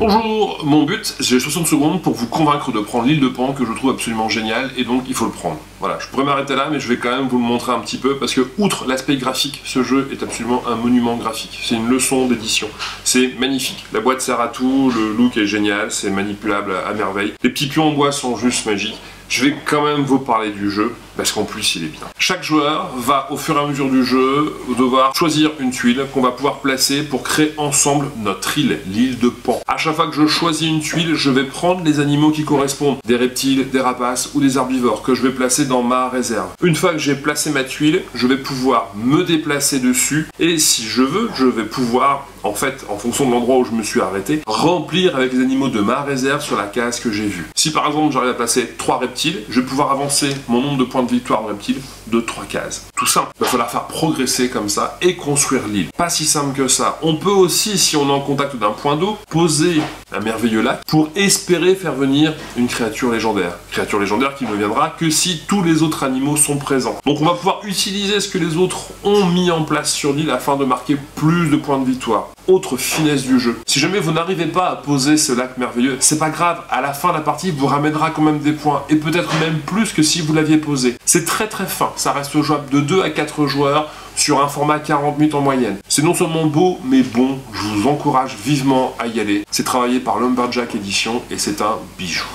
Bonjour, mon but, j'ai 60 secondes pour vous convaincre de prendre l'île de Pan que je trouve absolument géniale et donc il faut le prendre. Voilà, je pourrais m'arrêter là mais je vais quand même vous le montrer un petit peu parce que outre l'aspect graphique, ce jeu est absolument un monument graphique. C'est une leçon d'édition. C'est magnifique. La boîte sert à tout, le look est génial, c'est manipulable à merveille. Les petits pions en bois sont juste magiques. Je vais quand même vous parler du jeu, parce qu'en plus il est bien. Chaque joueur va, au fur et à mesure du jeu, devoir choisir une tuile qu'on va pouvoir placer pour créer ensemble notre île, l'île de Pan. À chaque fois que je choisis une tuile, je vais prendre les animaux qui correspondent, des reptiles, des rapaces ou des herbivores, que je vais placer dans ma réserve. Une fois que j'ai placé ma tuile, je vais pouvoir me déplacer dessus, et si je veux, je vais pouvoir, en fait, en fonction de l'endroit où je me suis arrêté, remplir avec les animaux de ma réserve sur la case que j'ai vue. Si par exemple j'arrive à placer 3 reptiles, je vais pouvoir avancer mon nombre de points de victoire de reptiles de 3 cases. Tout simple. Il va falloir faire progresser comme ça et construire l'île. Pas si simple que ça. On peut aussi, si on est en contact d'un point d'eau, poser un merveilleux lac pour espérer faire venir une créature légendaire. Créature légendaire qui ne viendra que si tous les autres animaux sont présents. Donc on va pouvoir utiliser ce que les autres ont mis en place sur l'île afin de marquer plus de points de victoire. Autre finesse du jeu. Si jamais vous n'arrivez pas à poser ce lac merveilleux, c'est pas grave, à la fin de la partie, vous ramènera quand même des points, et peut-être même plus que si vous l'aviez posé. C'est très fin, ça reste jouable de 2 à 4 joueurs, sur un format 40 minutes en moyenne. C'est non seulement beau, mais bon, je vous encourage vivement à y aller. C'est travaillé par Lumberjack Edition, et c'est un bijou.